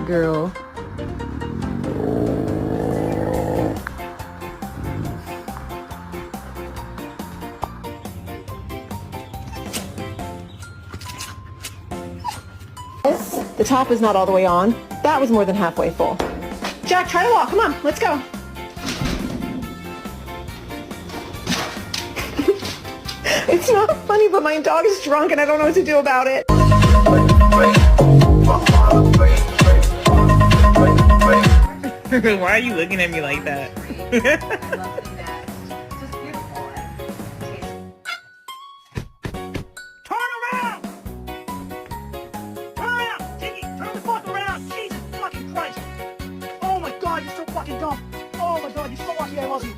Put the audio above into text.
girl. The top is not all the way on. That was more than halfway full. Jack, try to walk. Come on, let's go. It's not funny, but my dog is drunk and I don't know what to do about it. Why are you looking at me like that?